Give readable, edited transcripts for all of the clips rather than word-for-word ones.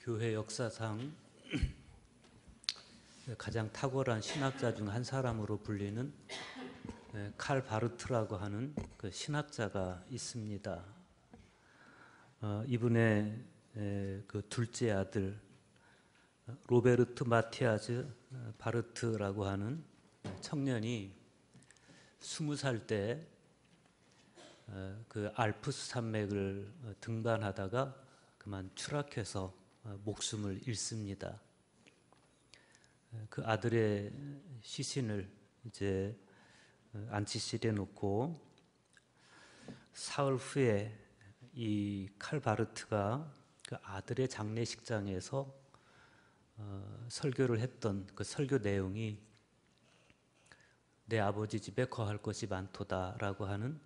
교회 역사상 가장 탁월한 신학자 중 한 사람으로 불리는 칼 바르트라고 하는 그 신학자가 있습니다. 이분의 그 둘째 아들 로베르트 마티아즈 바르트라고 하는 청년이 20살 때 그 알프스 산맥을 등반하다가 그만 추락해서 목숨을 잃습니다. 그 아들의 시신을 이제 안치실에 놓고 사흘 후에 이 칼 바르트가 그 아들의 장례식장에서 설교를 했던 그 설교 내용이 내 아버지 집에 거할 것이 많도다라고 하는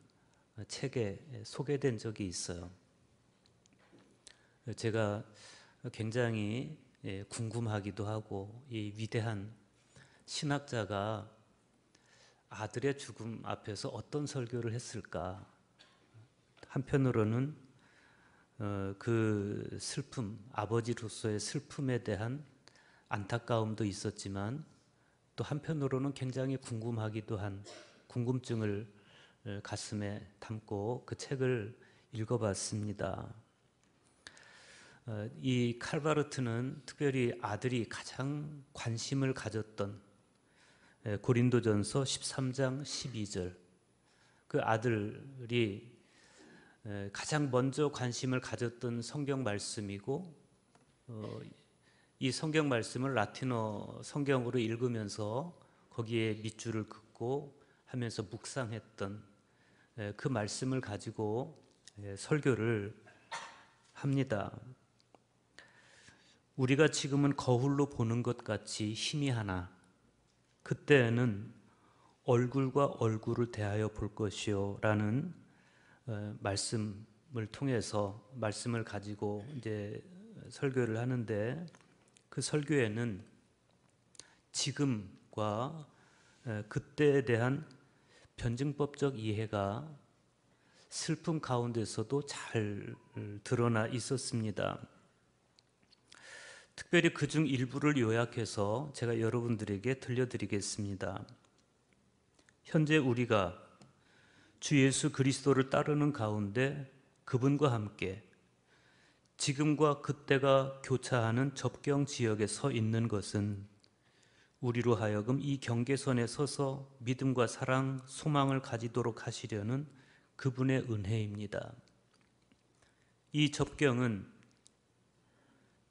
책에 소개된 적이 있어요. 제가 굉장히 궁금하기도 하고, 이 위대한 신학자가 아들의 죽음 앞에서 어떤 설교를 했을까? 한편으로는 그 슬픔, 아버지로서의 슬픔에 대한 안타까움도 있었지만, 또 한편으로는 굉장히 궁금하기도 한 궁금증을 가슴에 담고 그 책을 읽어봤습니다. 이 칼바르트는 특별히 아들이 가장 관심을 가졌던 고린도전서 13장 12절, 그 아들이 가장 먼저 관심을 가졌던 성경 말씀이고, 이 성경 말씀을 라틴어 성경으로 읽으면서 거기에 밑줄을 긋고 하면서 묵상했던 그 말씀을 가지고 설교를 합니다. 우리가 지금은 거울로 보는 것 같이 희미하나 그때는 얼굴과 얼굴을 대하여 볼 것이요 라는 말씀을 통해서 말씀을 가지고 이제 설교를 하는데, 그 설교에는 지금과 그때에 대한 변증법적 이해가 슬픔 가운데서도 잘 드러나 있었습니다. 특별히 그중 일부를 요약해서 제가 여러분들에게 들려드리겠습니다. 현재 우리가 주 예수 그리스도를 따르는 가운데 그분과 함께 지금과 그때가 교차하는 접경 지역에 서 있는 것은 우리로 하여금 이 경계선에 서서 믿음과 사랑, 소망을 가지도록 하시려는 그분의 은혜입니다. 이 접경은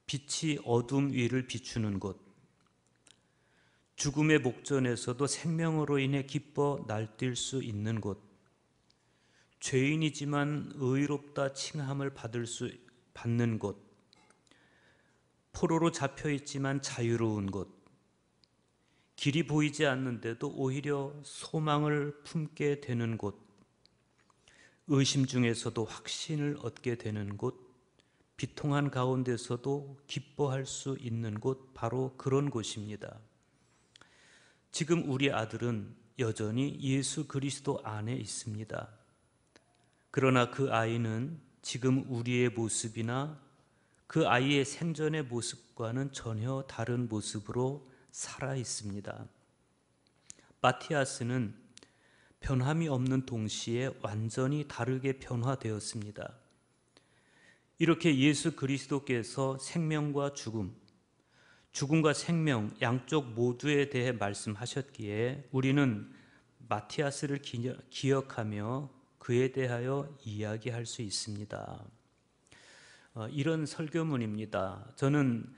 빛이 어둠 위를 비추는 곳, 죽음의 목전에서도 생명으로 인해 기뻐 날뛸 수 있는 곳, 죄인이지만 의롭다 칭함을 받는 곳, 포로로 잡혀있지만 자유로운 곳, 길이 보이지 않는데도 오히려 소망을 품게 되는 곳, 의심 중에서도 확신을 얻게 되는 곳, 비통한 가운데서도 기뻐할 수 있는 곳, 바로 그런 곳입니다. 지금 우리 아들은 여전히 예수 그리스도 안에 있습니다. 그러나 그 아이는 지금 우리의 모습이나 그 아이의 생전의 모습과는 전혀 다른 모습으로 살아 있습니다. 마티아스는 변함이 없는 동시에 완전히 다르게 변화되었습니다. 이렇게 예수 그리스도께서 생명과 죽음, 죽음과 생명 양쪽 모두에 대해 말씀하셨기에 우리는 마티아스를 기억하며 그에 대하여 이야기할 수 있습니다. 이런 설교문입니다. 저는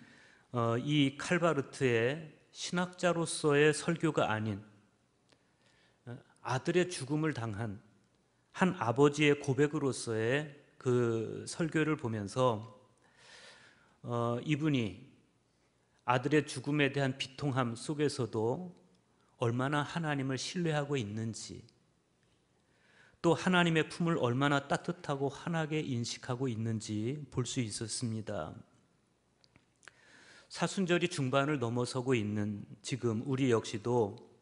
이 칼바르트의 신학자로서의 설교가 아닌 아들의 죽음을 당한 한 아버지의 고백으로서의 그 설교를 보면서 이분이 아들의 죽음에 대한 비통함 속에서도 얼마나 하나님을 신뢰하고 있는지, 또 하나님의 품을 얼마나 따뜻하고 환하게 인식하고 있는지 볼 수 있었습니다. 사순절이 중반을 넘어서고 있는 지금 우리 역시도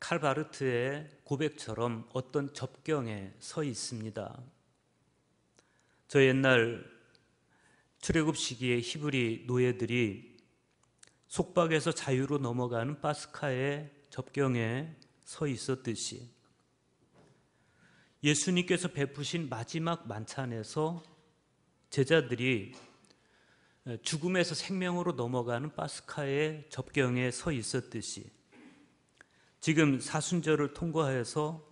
칼 바르트의 고백처럼 어떤 접경에 서 있습니다. 저 옛날 출애굽 시기에 히브리 노예들이 속박에서 자유로 넘어가는 파스카의 접경에 서 있었듯이 예수님께서 베푸신 마지막 만찬에서 제자들이 죽음에서 생명으로 넘어가는 파스카의 접경에 서 있었듯이 지금 사순절을 통과해서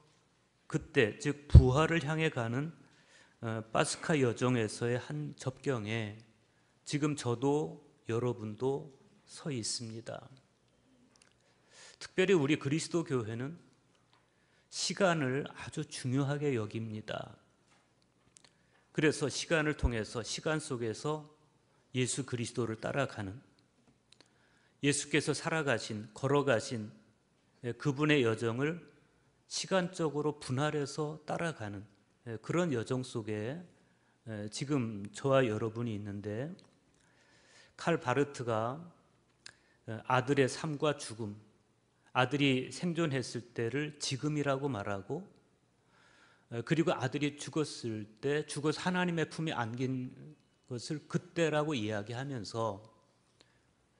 그때 즉 부활을 향해 가는 파스카 여정에서의 한 접경에 지금 저도 여러분도 서 있습니다. 특별히 우리 그리스도 교회는 시간을 아주 중요하게 여깁니다. 그래서 시간을 통해서 시간 속에서 예수 그리스도를 따라가는, 예수께서 살아가신, 걸어가신 그분의 여정을 시간적으로 분할해서 따라가는 그런 여정 속에 지금 저와 여러분이 있는데, 칼 바르트가 아들의 삶과 죽음, 아들이 생존했을 때를 지금이라고 말하고, 그리고 아들이 죽었을 때 죽어서 하나님의 품에 안긴 것을 그때라고 이야기하면서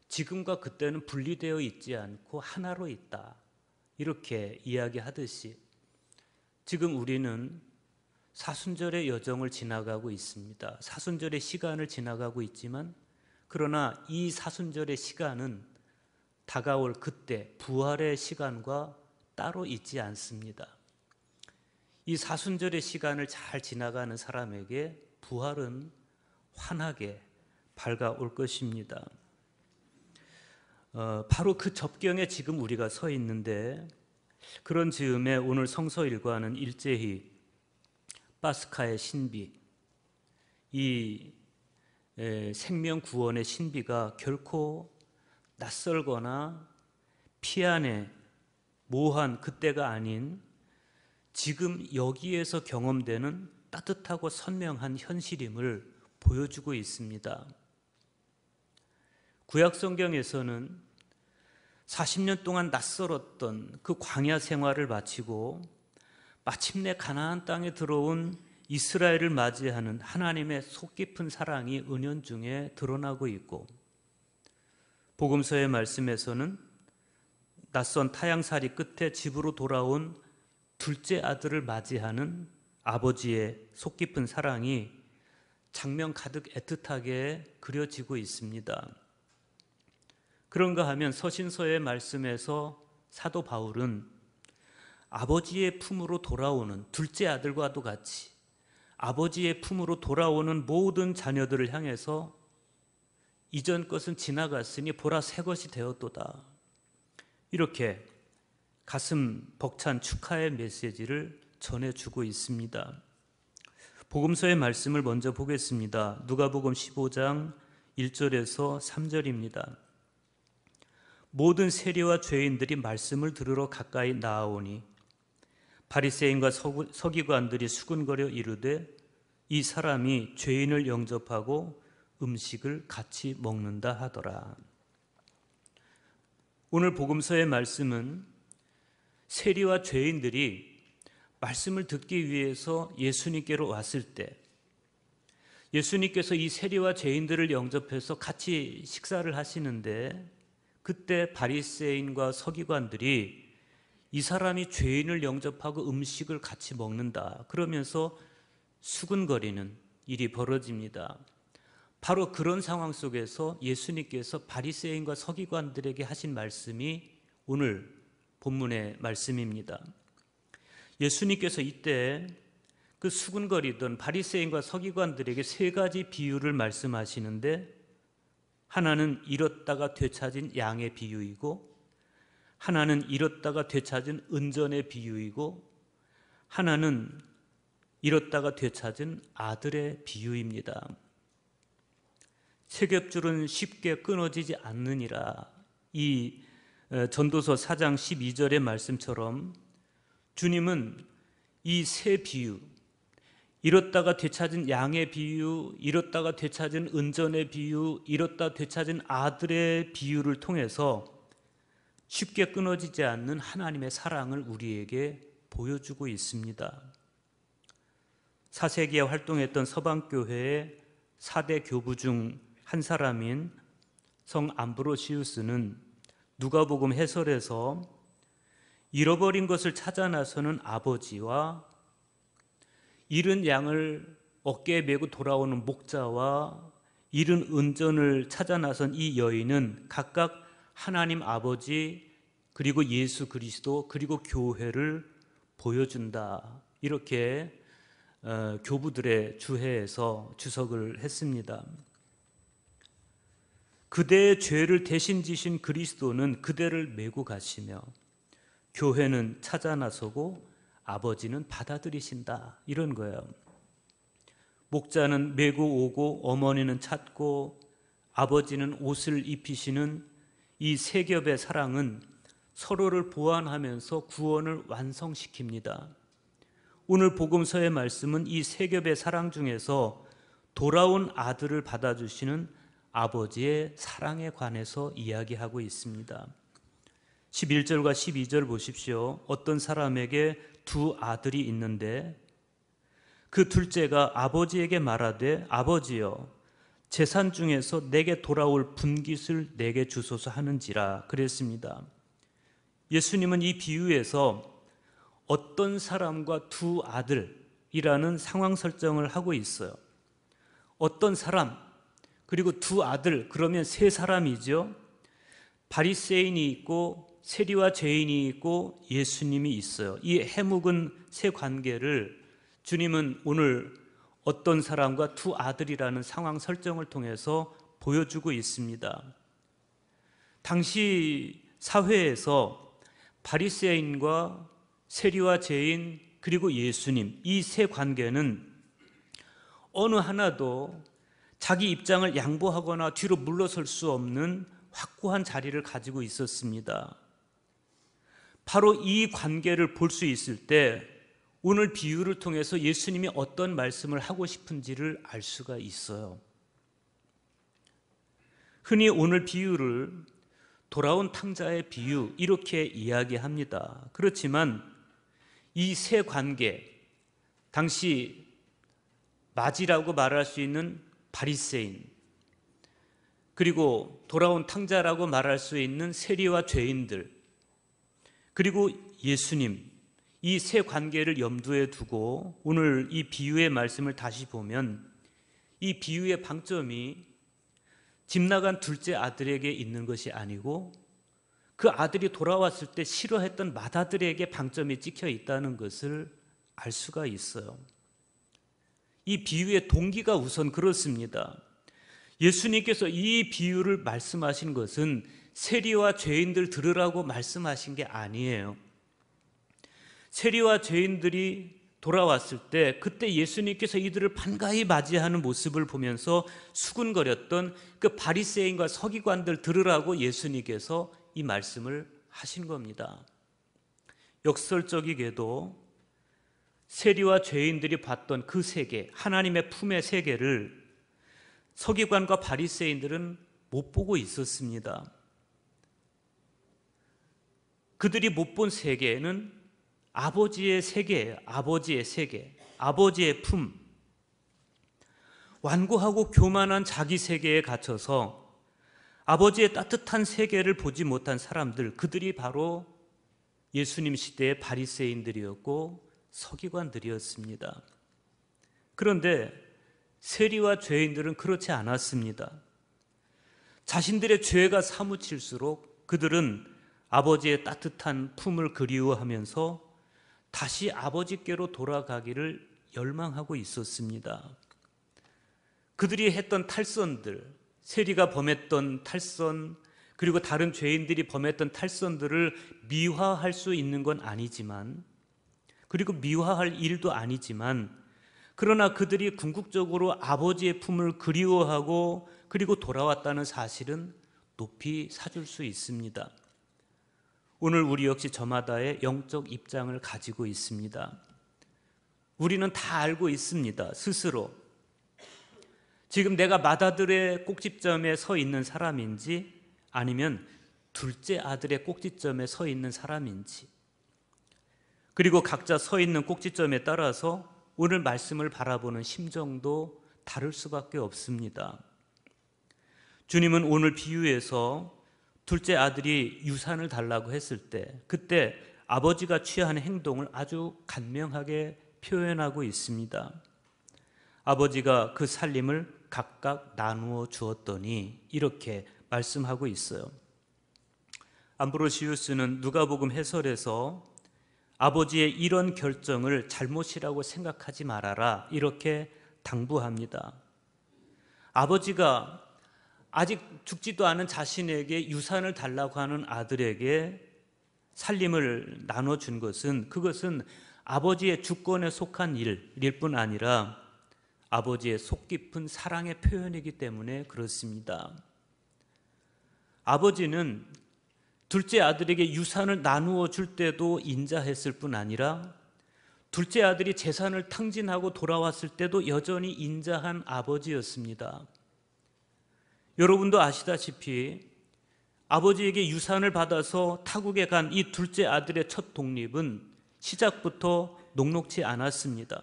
지금과 그때는 분리되어 있지 않고 하나로 있다, 이렇게 이야기하듯이 지금 우리는 사순절의 여정을 지나가고 있습니다. 사순절의 시간을 지나가고 있지만 그러나 이 사순절의 시간은 다가올 그때 부활의 시간과 따로 있지 않습니다. 이 사순절의 시간을 잘 지나가는 사람에게 부활은 환하게 밝아올 것입니다. 바로 그 접경에 지금 우리가 서 있는데, 그런 즈음에 오늘 성서 일과는 일제히 파스카의 신비, 이 생명 구원의 신비가 결코 낯설거나 피안에 모호한 그때가 아닌 지금 여기에서 경험되는 따뜻하고 선명한 현실임을 보여주고 있습니다. 구약 성경에서는 40년 동안 낯설었던 그 광야 생활을 마치고 마침내 가나안 땅에 들어온 이스라엘을 맞이하는 하나님의 속 깊은 사랑이 은연중에 드러나고 있고, 복음서의 말씀에서는 낯선 타향살이 끝에 집으로 돌아온 둘째 아들을 맞이하는 아버지의 속 깊은 사랑이 장면 가득 애틋하게 그려지고 있습니다. 그런가 하면 서신서의 말씀에서 사도 바울은 아버지의 품으로 돌아오는 둘째 아들과도 같이 아버지의 품으로 돌아오는 모든 자녀들을 향해서 이전 것은 지나갔으니 보라 새 것이 되었도다, 이렇게 가슴 벅찬 축하의 메시지를 전해주고 있습니다. 복음서의 말씀을 먼저 보겠습니다. 누가복음 15장 1절에서 3절입니다. 모든 세리와 죄인들이 말씀을 들으러 가까이 나아오니 바리새인과 서기관들이 수군거려 이르되 이 사람이 죄인을 영접하고 음식을 같이 먹는다 하더라. 오늘 복음서의 말씀은 세리와 죄인들이 말씀을 듣기 위해서 예수님께로 왔을 때 예수님께서 이 세리와 죄인들을 영접해서 같이 식사를 하시는데, 그때 바리새인과 서기관들이 이 사람이 죄인을 영접하고 음식을 같이 먹는다 그러면서 수군거리는 일이 벌어집니다. 바로 그런 상황 속에서 예수님께서 바리새인과 서기관들에게 하신 말씀이 오늘 본문의 말씀입니다. 예수님께서 이때 그 수군거리던 바리새인과 서기관들에게 세 가지 비유를 말씀하시는데, 하나는 잃었다가 되찾은 양의 비유이고, 하나는 잃었다가 되찾은 은전의 비유이고, 하나는 잃었다가 되찾은 아들의 비유입니다. 세겹줄은 쉽게 끊어지지 않느니라, 이 전도서 4장 12절의 말씀처럼 주님은 이 세 비유, 잃었다가 되찾은 양의 비유, 잃었다가 되찾은 은전의 비유, 잃었다 되찾은 아들의 비유를 통해서 쉽게 끊어지지 않는 하나님의 사랑을 우리에게 보여주고 있습니다. 4세기에 활동했던 서방교회의 4대 교부 중 한 사람인 성 암브로시우스는 누가복음 해설에서 잃어버린 것을 찾아 나서는 아버지와 잃은 양을 어깨에 메고 돌아오는 목자와 잃은 은전을 찾아 나선 이 여인은 각각 하나님 아버지 그리고 예수 그리스도 그리고 교회를 보여준다. 이렇게 교부들의 주회에서 주석을 했습니다. 그대의 죄를 대신 지신 그리스도는 그대를 메고 가시며 교회는 찾아 나서고 아버지는 받아들이신다. 이런 거예요. 목자는 메고 오고 어머니는 찾고 아버지는 옷을 입히시는 이 세 겹의 사랑은 서로를 보완하면서 구원을 완성시킵니다. 오늘 복음서의 말씀은 이 세 겹의 사랑 중에서 돌아온 아들을 받아주시는 아버지의 사랑에 관해서 이야기하고 있습니다. 11절과 12절 보십시오. 어떤 사람에게 두 아들이 있는데 그 둘째가 아버지에게 말하되 아버지여 재산 중에서 내게 돌아올 분깃을 내게 주소서 하는지라 그랬습니다. 예수님은 이 비유에서 어떤 사람과 두 아들이라는 상황 설정을 하고 있어요. 어떤 사람 그리고 두 아들, 그러면 세 사람이죠. 바리새인이 있고 세리와 죄인이 있고 예수님이 있어요. 이 해묵은 세 관계를 주님은 오늘 어떤 사람과 두 아들이라는 상황 설정을 통해서 보여주고 있습니다. 당시 사회에서 바리새인과 세리와 죄인 그리고 예수님 이 세 관계는 어느 하나도 자기 입장을 양보하거나 뒤로 물러설 수 없는 확고한 자리를 가지고 있었습니다. 바로 이 관계를 볼 수 있을 때 오늘 비유를 통해서 예수님이 어떤 말씀을 하고 싶은지를 알 수가 있어요. 흔히 오늘 비유를 돌아온 탕자의 비유 이렇게 이야기합니다. 그렇지만 이 세 관계, 당시 마지라고 말할 수 있는 바리새인 그리고 돌아온 탕자라고 말할 수 있는 세리와 죄인들 그리고 예수님 이 세 관계를 염두에 두고 오늘 이 비유의 말씀을 다시 보면 이 비유의 방점이 집 나간 둘째 아들에게 있는 것이 아니고 그 아들이 돌아왔을 때 싫어했던 맏아들에게 방점이 찍혀 있다는 것을 알 수가 있어요. 이 비유의 동기가 우선 그렇습니다. 예수님께서 이 비유를 말씀하신 것은 세리와 죄인들 들으라고 말씀하신 게 아니에요. 세리와 죄인들이 돌아왔을 때 그때 예수님께서 이들을 반가이 맞이하는 모습을 보면서 수군거렸던 그 바리새인과 서기관들 들으라고 예수님께서 이 말씀을 하신 겁니다. 역설적이게도 세리와 죄인들이 봤던 그 세계, 하나님의 품의 세계를 서기관과 바리새인들은 못 보고 있었습니다. 그들이 못 본 세계는 아버지의 세계예요. 아버지의 세계, 아버지의 품. 완고하고 교만한 자기 세계에 갇혀서 아버지의 따뜻한 세계를 보지 못한 사람들, 그들이 바로 예수님 시대의 바리새인들이었고 서기관들이었습니다. 그런데 세리와 죄인들은 그렇지 않았습니다. 자신들의 죄가 사무칠수록 그들은 아버지의 따뜻한 품을 그리워하면서 다시 아버지께로 돌아가기를 열망하고 있었습니다. 그들이 했던 탈선들, 세리가 범했던 탈선, 그리고 다른 죄인들이 범했던 탈선들을 미화할 수 있는 건 아니지만, 그리고 미화할 일도 아니지만, 그러나 그들이 궁극적으로 아버지의 품을 그리워하고 그리고 돌아왔다는 사실은 높이 사줄 수 있습니다. 오늘 우리 역시 저마다의 영적 입장을 가지고 있습니다. 우리는 다 알고 있습니다. 스스로. 지금 내가 맏아들의 꼭지점에 서 있는 사람인지 아니면 둘째 아들의 꼭지점에 서 있는 사람인지, 그리고 각자 서 있는 꼭지점에 따라서 오늘 말씀을 바라보는 심정도 다를 수밖에 없습니다. 주님은 오늘 비유에서 둘째 아들이 유산을 달라고 했을 때 그때 아버지가 취하는 행동을 아주 간명하게 표현하고 있습니다. 아버지가 그 살림을 각각 나누어 주었더니 이렇게 말씀하고 있어요. 암브로시우스는 누가복음 해설에서 아버지의 이런 결정을 잘못이라고 생각하지 말아라 이렇게 당부합니다. 아버지가 아직 죽지도 않은 자신에게 유산을 달라고 하는 아들에게 살림을 나눠준 그것은 아버지의 주권에 속한 일일 뿐 아니라 아버지의 속 깊은 사랑의 표현이기 때문에 그렇습니다. 아버지는 둘째 아들에게 유산을 나누어 줄 때도 인자했을 뿐 아니라 둘째 아들이 재산을 탕진하고 돌아왔을 때도 여전히 인자한 아버지였습니다. 여러분도 아시다시피 아버지에게 유산을 받아서 타국에 간 이 둘째 아들의 첫 독립은 시작부터 녹록지 않았습니다.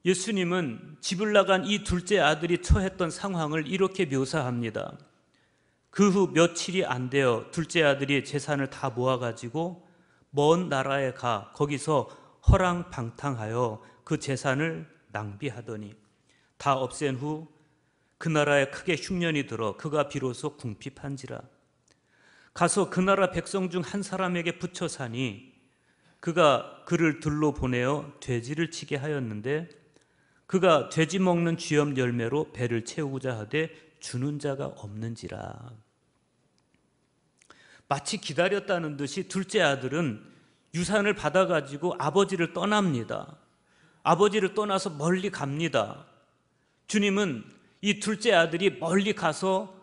예수님은 집을 나간 이 둘째 아들이 처했던 상황을 이렇게 묘사합니다. 그 후 며칠이 안 되어 둘째 아들이 재산을 다 모아가지고 먼 나라에 가 거기서 허랑방탕하여 그 재산을 낭비하더니 다 없앤 후 그 나라에 크게 흉년이 들어 그가 비로소 궁핍한지라. 가서 그 나라 백성 중 한 사람에게 붙여 사니 그가 그를 들로 보내어 돼지를 치게 하였는데 그가 돼지 먹는 쥐염 열매로 배를 채우고자 하되 주는 자가 없는지라. 마치 기다렸다는 듯이 둘째 아들은 유산을 받아가지고 아버지를 떠납니다. 아버지를 떠나서 멀리 갑니다. 주님은 이 둘째 아들이 멀리 가서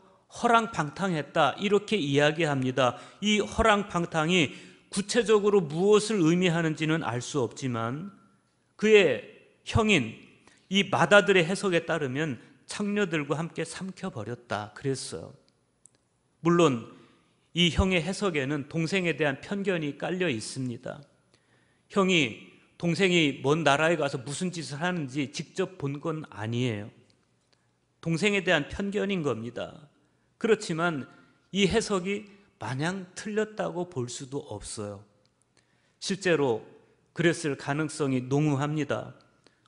허랑방탕했다 이렇게 이야기합니다. 이 허랑방탕이 구체적으로 무엇을 의미하는지는 알 수 없지만 그의 형인 이 마다들의 해석에 따르면 창녀들과 함께 삼켜버렸다 그랬어요. 물론 이 형의 해석에는 동생에 대한 편견이 깔려 있습니다. 형이 동생이 먼 나라에 가서 무슨 짓을 하는지 직접 본 건 아니에요. 동생에 대한 편견인 겁니다. 그렇지만 이 해석이 마냥 틀렸다고 볼 수도 없어요. 실제로 그랬을 가능성이 농후합니다.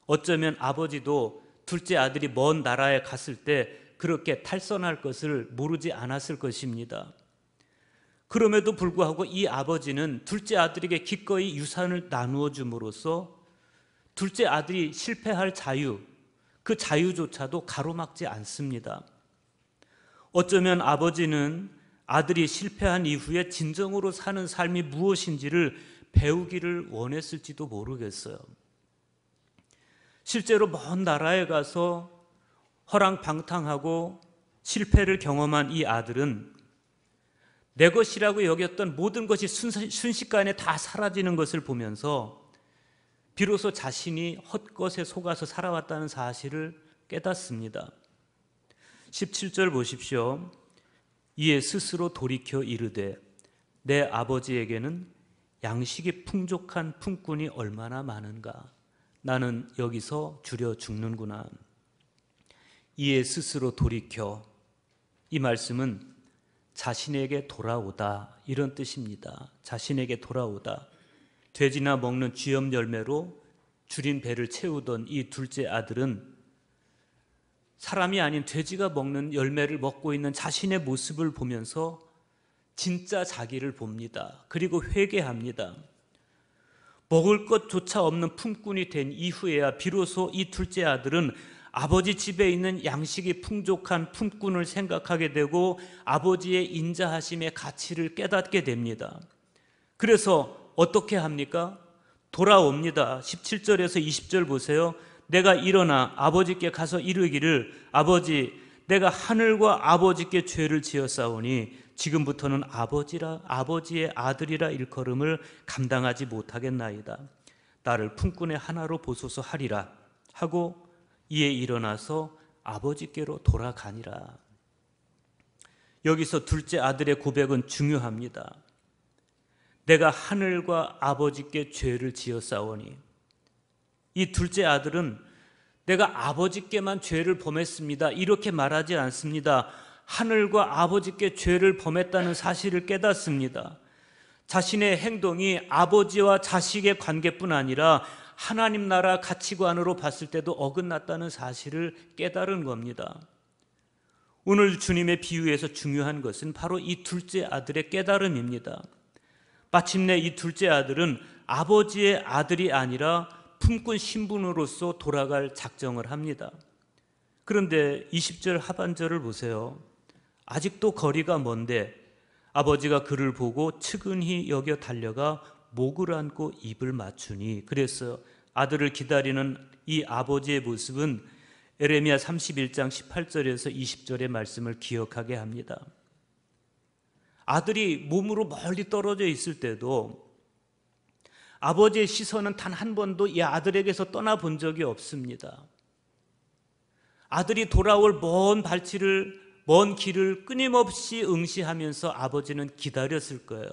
어쩌면 아버지도 둘째 아들이 먼 나라에 갔을 때 그렇게 탈선할 것을 모르지 않았을 것입니다. 그럼에도 불구하고 이 아버지는 둘째 아들에게 기꺼이 유산을 나누어 줌으로써 둘째 아들이 실패할 자유, 그 자유조차도 가로막지 않습니다. 어쩌면 아버지는 아들이 실패한 이후에 진정으로 사는 삶이 무엇인지를 배우기를 원했을지도 모르겠어요. 실제로 먼 나라에 가서 허랑방탕하고 실패를 경험한 이 아들은 내 것이라고 여겼던 모든 것이 순식간에 다 사라지는 것을 보면서 비로소 자신이 헛것에 속아서 살아왔다는 사실을 깨닫습니다. 17절 보십시오. 이에 스스로 돌이켜 이르되 내 아버지에게는 양식이 풍족한 품꾼이 얼마나 많은가. 나는 여기서 줄여 죽는구나. 이에 스스로 돌이켜, 이 말씀은 자신에게 돌아오다 이런 뜻입니다. 자신에게 돌아오다. 돼지나 먹는 쥐염 열매로 줄인 배를 채우던 이 둘째 아들은 사람이 아닌 돼지가 먹는 열매를 먹고 있는 자신의 모습을 보면서 진짜 자기를 봅니다. 그리고 회개합니다. 먹을 것조차 없는 품꾼이 된 이후에야 비로소 이 둘째 아들은 아버지 집에 있는 양식이 풍족한 품꾼을 생각하게 되고 아버지의 인자하심의 가치를 깨닫게 됩니다. 그래서 어떻게 합니까? 돌아옵니다. 17절에서 20절 보세요. 내가 일어나 아버지께 가서 이르기를 아버지 내가 하늘과 아버지께 죄를 지었사오니 지금부터는 아버지의 아들이라 일컬음을 감당하지 못하겠나이다. 나를 품꾼의 하나로 보소서 하리라 하고 이에 일어나서 아버지께로 돌아가니라. 여기서 둘째 아들의 고백은 중요합니다. 내가 하늘과 아버지께 죄를 지었사오니. 이 둘째 아들은 내가 아버지께만 죄를 범했습니다, 이렇게 말하지 않습니다. 하늘과 아버지께 죄를 범했다는 사실을 깨닫습니다. 자신의 행동이 아버지와 자식의 관계뿐 아니라 하나님 나라 가치관으로 봤을 때도 어긋났다는 사실을 깨달은 겁니다. 오늘 주님의 비유에서 중요한 것은 바로 이 둘째 아들의 깨달음입니다. 마침내 이 둘째 아들은 아버지의 아들이 아니라 품꾼 신분으로서 돌아갈 작정을 합니다. 그런데 20절 하반절을 보세요. 아직도 거리가 먼데 아버지가 그를 보고 측은히 여겨 달려가 목을 안고 입을 맞추니. 그래서 아들을 기다리는 이 아버지의 모습은 에레미야 31장 18절에서 20절의 말씀을 기억하게 합니다. 아들이 몸으로 멀리 떨어져 있을 때도 아버지의 시선은 단 한 번도 이 아들에게서 떠나본 적이 없습니다. 아들이 돌아올 먼 길을 끊임없이 응시하면서 아버지는 기다렸을 거예요.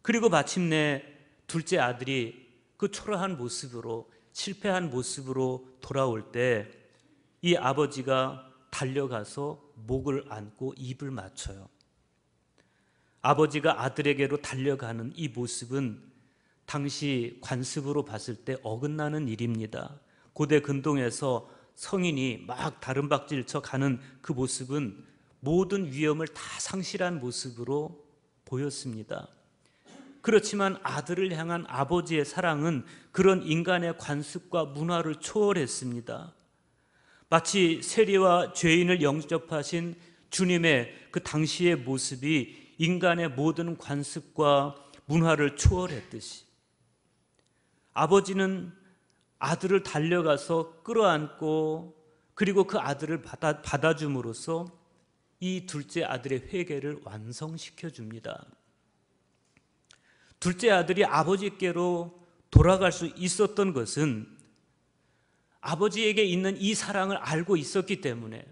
그리고 마침내 둘째 아들이 그 초라한 모습으로, 실패한 모습으로 돌아올 때 이 아버지가 달려가서 목을 안고 입을 맞춰요. 아버지가 아들에게로 달려가는 이 모습은 당시 관습으로 봤을 때 어긋나는 일입니다. 고대 근동에서 성인이 막 다름박질 쳐 가는 그 모습은 모든 위험을 다 상실한 모습으로 보였습니다. 그렇지만 아들을 향한 아버지의 사랑은 그런 인간의 관습과 문화를 초월했습니다. 마치 세리와 죄인을 영접하신 주님의 그 당시의 모습이 인간의 모든 관습과 문화를 초월했듯이 아버지는 아들을 달려가서 끌어안고 그리고 그 아들을 받아줌으로써 이 둘째 아들의 회개를 완성시켜 줍니다. 둘째 아들이 아버지께로 돌아갈 수 있었던 것은 아버지에게 있는 이 사랑을 알고 있었기 때문에,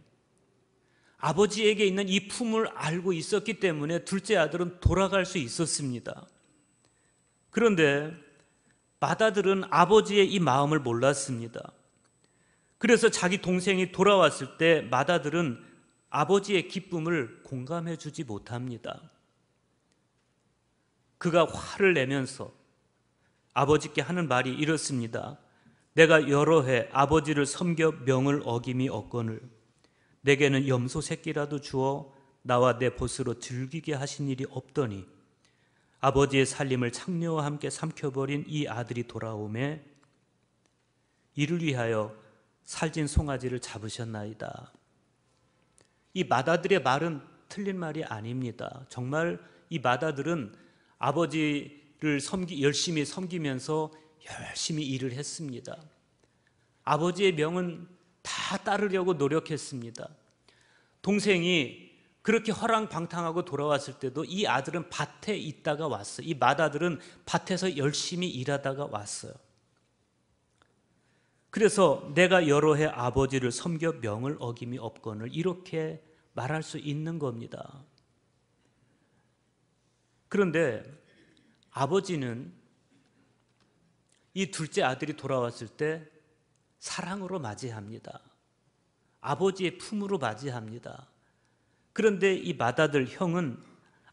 아버지에게 있는 이 품을 알고 있었기 때문에 둘째 아들은 돌아갈 수 있었습니다. 그런데 맏아들은 아버지의 이 마음을 몰랐습니다. 그래서 자기 동생이 돌아왔을 때 맏아들은 아버지의 기쁨을 공감해 주지 못합니다. 그가 화를 내면서 아버지께 하는 말이 이렇습니다. 내가 여러 해 아버지를 섬겨 명을 어김이 없거늘 내게는 염소 새끼라도 주어 나와 내 벗으로 즐기게 하신 일이 없더니 아버지의 살림을 창녀와 함께 삼켜버린 이 아들이 돌아오매 이를 위하여 살진 송아지를 잡으셨나이다. 이 맏아들의 말은 틀린 말이 아닙니다. 정말 이 맏아들은 아버지를 열심히 섬기면서 열심히 일을 했습니다. 아버지의 명은 다 따르려고 노력했습니다. 동생이 그렇게 허랑방탕하고 돌아왔을 때도 이 아들은 밭에 있다가 왔어요. 이 맏아들은 밭에서 열심히 일하다가 왔어요. 그래서 내가 여러 해 아버지를 섬겨 명을 어김이 없거늘 이렇게 말할 수 있는 겁니다. 그런데 아버지는 이 둘째 아들이 돌아왔을 때 사랑으로 맞이합니다. 아버지의 품으로 맞이합니다. 그런데 이 맏아들 형은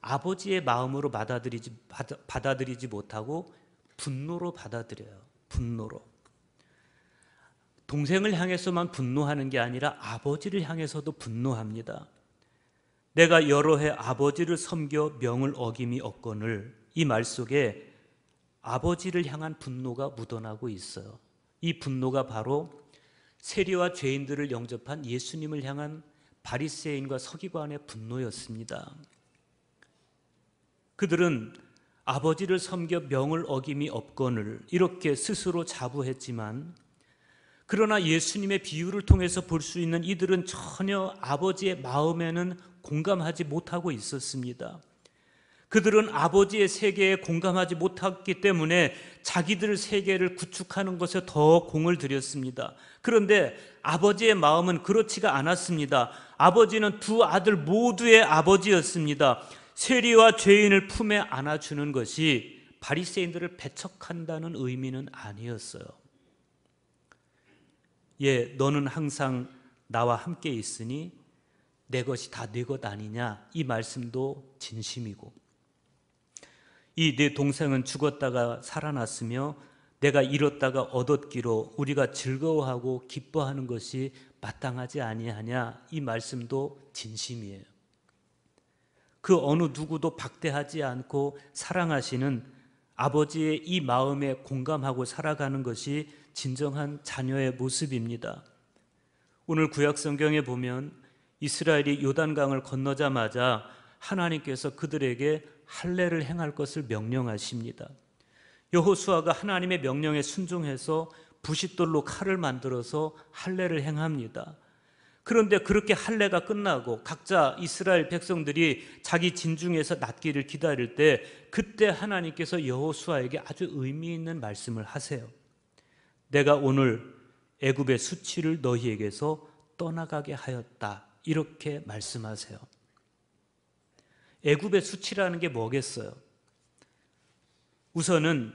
아버지의 마음으로 받아들이지 못하고 분노로 받아들여요. 분노로. 동생을 향해서만 분노하는 게 아니라 아버지를 향해서도 분노합니다. 내가 여러 해 아버지를 섬겨 명을 어김이 없거늘 이 말 속에 아버지를 향한 분노가 묻어나고 있어요. 이 분노가 바로 세리와 죄인들을 영접한 예수님을 향한 바리새인과 서기관의 분노였습니다. 그들은 아버지를 섬겨 명을 어김이 없거늘 이렇게 스스로 자부했지만 그러나 예수님의 비유를 통해서 볼 수 있는 이들은 전혀 아버지의 마음에는 공감하지 못하고 있었습니다. 그들은 아버지의 세계에 공감하지 못했기 때문에 자기들 세계를 구축하는 것에 더 공을 들였습니다. 그런데 아버지의 마음은 그렇지가 않았습니다. 아버지는 두 아들 모두의 아버지였습니다. 세리와 죄인을 품에 안아주는 것이 바리새인들을 배척한다는 의미는 아니었어요. 예, 너는 항상 나와 함께 있으니 내 것이 다 네 것 아니냐, 이 말씀도 진심이고, 이 네 동생은 죽었다가 살아났으며 내가 잃었다가 얻었기로 우리가 즐거워하고 기뻐하는 것이 마땅하지 아니하냐, 이 말씀도 진심이에요. 그 어느 누구도 박대하지 않고 사랑하시는 아버지의 이 마음에 공감하고 살아가는 것이 진정한 자녀의 모습입니다. 오늘 구약 성경에 보면 이스라엘이 요단강을 건너자마자 하나님께서 그들에게 할례를 행할 것을 명령하십니다. 여호수아가 하나님의 명령에 순종해서 부싯돌로 칼을 만들어서 할례를 행합니다. 그런데 그렇게 할례가 끝나고 각자 이스라엘 백성들이 자기 진중에서 낫기를 기다릴 때, 그때 하나님께서 여호수아에게 아주 의미 있는 말씀을 하세요. 내가 오늘 애굽의 수치를 너희에게서 떠나가게 하였다, 이렇게 말씀하세요. 애굽의 수치라는 게 뭐겠어요? 우선은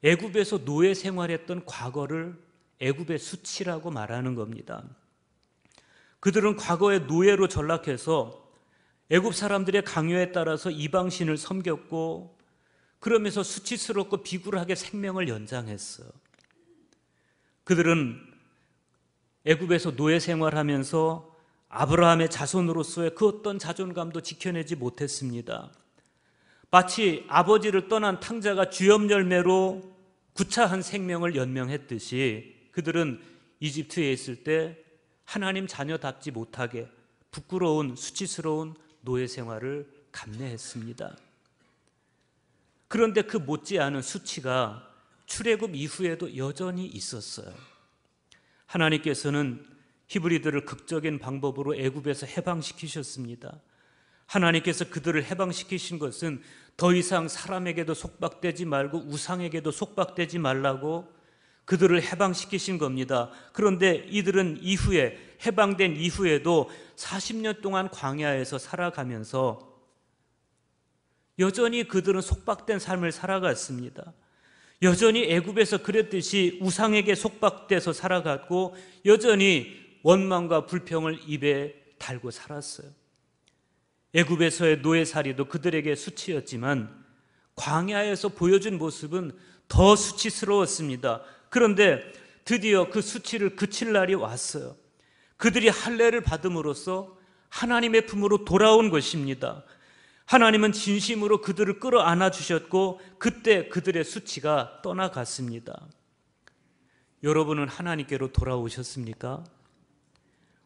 애굽에서 노예 생활했던 과거를 애굽의 수치라고 말하는 겁니다. 그들은 과거에 노예로 전락해서 애굽 사람들의 강요에 따라서 이방신을 섬겼고, 그러면서 수치스럽고 비굴하게 생명을 연장했어요. 그들은 애굽에서 노예 생활하면서 아브라함의 자손으로서의 그 어떤 자존감도 지켜내지 못했습니다. 마치 아버지를 떠난 탕자가 주염열매로 구차한 생명을 연명했듯이 그들은 이집트에 있을 때 하나님 자녀답지 못하게 부끄러운 수치스러운 노예 생활을 감내했습니다. 그런데 그 못지않은 수치가 출애굽 이후에도 여전히 있었어요. 하나님께서는 히브리들을 극적인 방법으로 애굽에서 해방시키셨습니다. 하나님께서 그들을 해방시키신 것은 더 이상 사람에게도 속박되지 말고 우상에게도 속박되지 말라고 그들을 해방시키신 겁니다. 그런데 이들은 이후에, 해방된 이후에도 40년 동안 광야에서 살아가면서 여전히 그들은 속박된 삶을 살아갔습니다. 여전히 애굽에서 그랬듯이 우상에게 속박돼서 살아갔고, 여전히 원망과 불평을 입에 달고 살았어요. 애굽에서의 노예살이도 그들에게 수치였지만 광야에서 보여준 모습은 더 수치스러웠습니다. 그런데 드디어 그 수치를 그칠 날이 왔어요. 그들이 할례를 받음으로써 하나님의 품으로 돌아온 것입니다. 하나님은 진심으로 그들을 끌어안아 주셨고, 그때 그들의 수치가 떠나갔습니다. 여러분은 하나님께로 돌아오셨습니까?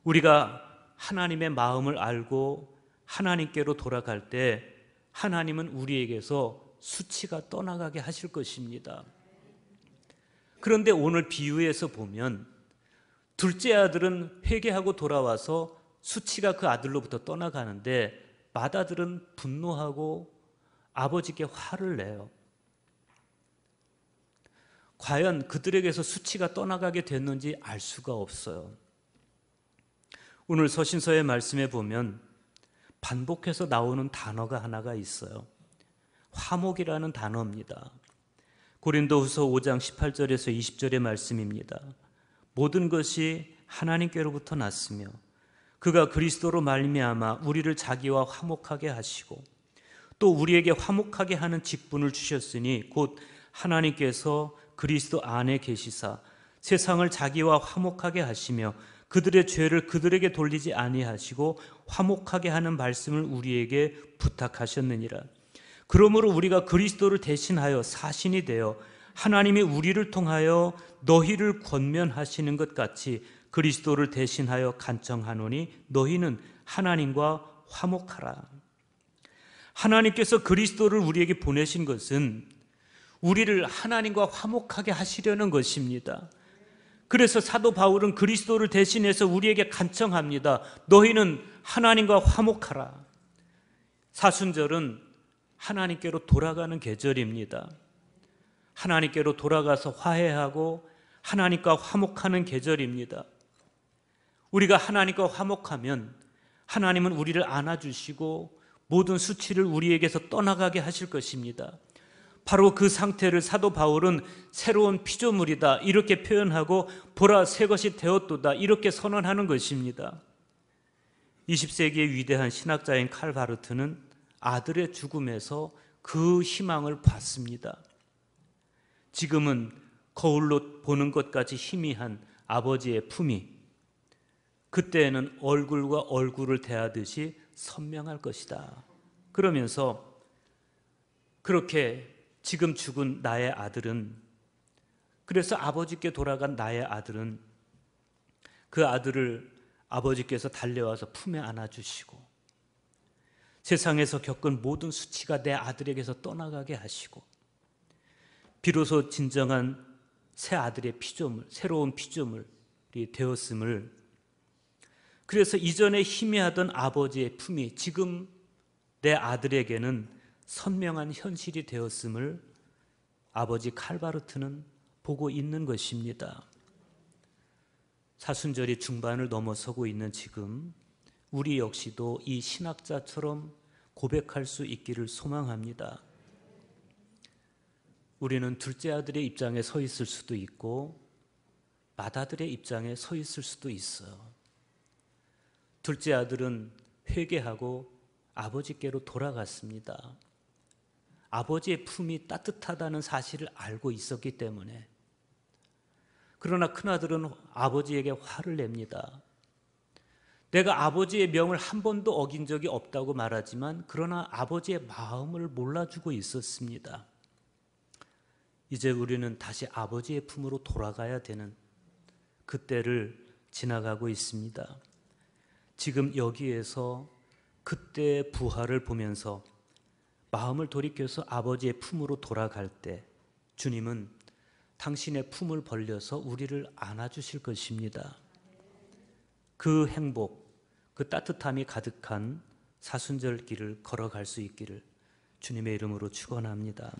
우리가 하나님의 마음을 알고 하나님께로 돌아갈 때 하나님은 우리에게서 수치가 떠나가게 하실 것입니다. 그런데 오늘 비유에서 보면 둘째 아들은 회개하고 돌아와서 수치가 그 아들로부터 떠나가는데, 맏아들은 분노하고 아버지께 화를 내요. 과연 그들에게서 수치가 떠나가게 됐는지 알 수가 없어요. 오늘 서신서의 말씀에 보면 반복해서 나오는 단어가 하나가 있어요. 화목이라는 단어입니다. 고린도후서 5장 18절에서 20절의 말씀입니다. 모든 것이 하나님께로부터 났으며 그가 그리스도로 말미암아 우리를 자기와 화목하게 하시고 또 우리에게 화목하게 하는 직분을 주셨으니 곧 하나님께서 그리스도 안에 계시사 세상을 자기와 화목하게 하시며 그들의 죄를 그들에게 돌리지 아니하시고 화목하게 하는 말씀을 우리에게 부탁하셨느니라. 그러므로 우리가 그리스도를 대신하여 사신이 되어 하나님이 우리를 통하여 너희를 권면하시는 것 같이 그리스도를 대신하여 간청하노니 너희는 하나님과 화목하라. 하나님께서 그리스도를 우리에게 보내신 것은 우리를 하나님과 화목하게 하시려는 것입니다. 그래서 사도 바울은 그리스도를 대신해서 우리에게 간청합니다. 너희는 하나님과 화목하라. 사순절은 하나님께로 돌아가는 계절입니다. 하나님께로 돌아가서 화해하고 하나님과 화목하는 계절입니다. 우리가 하나님과 화목하면 하나님은 우리를 안아주시고 모든 수치를 우리에게서 떠나가게 하실 것입니다. 바로 그 상태를 사도 바울은 새로운 피조물이다 이렇게 표현하고 보라 새 것이 되었도다 이렇게 선언하는 것입니다. 20세기의 위대한 신학자인 칼 바르트는 아들의 죽음에서 그 희망을 봤습니다. 지금은 거울로 보는 것까지 희미한 아버지의 품이 그때에는 얼굴과 얼굴을 대하듯이 선명할 것이다. 그러면서 그렇게 지금 죽은 나의 아들은, 그래서 아버지께 돌아간 나의 아들은 그 아들을 아버지께서 달려와서 품에 안아주시고 세상에서 겪은 모든 수치가 내 아들에게서 떠나가게 하시고 비로소 진정한 새 아들의 피조물, 새로운 피조물이 되었음을, 그래서 이전에 희미하던 아버지의 품이 지금 내 아들에게는 선명한 현실이 되었음을 아버지 칼바르트는 보고 있는 것입니다. 사순절이 중반을 넘어서고 있는 지금 우리 역시도 이 신학자처럼 고백할 수 있기를 소망합니다. 우리는 둘째 아들의 입장에 서 있을 수도 있고 맏아들의 입장에 서 있을 수도 있어요. 둘째 아들은 회개하고 아버지께로 돌아갔습니다. 아버지의 품이 따뜻하다는 사실을 알고 있었기 때문에. 그러나 큰아들은 아버지에게 화를 냅니다. 내가 아버지의 명을 한 번도 어긴 적이 없다고 말하지만 그러나 아버지의 마음을 몰라주고 있었습니다. 이제 우리는 다시 아버지의 품으로 돌아가야 되는 그때를 지나가고 있습니다. 지금 여기에서 그때의 부활을 보면서 마음을 돌이켜서 아버지의 품으로 돌아갈 때 주님은 당신의 품을 벌려서 우리를 안아주실 것입니다. 그 행복, 그 따뜻함이 가득한 사순절 길을 걸어갈 수 있기를 주님의 이름으로 축원합니다.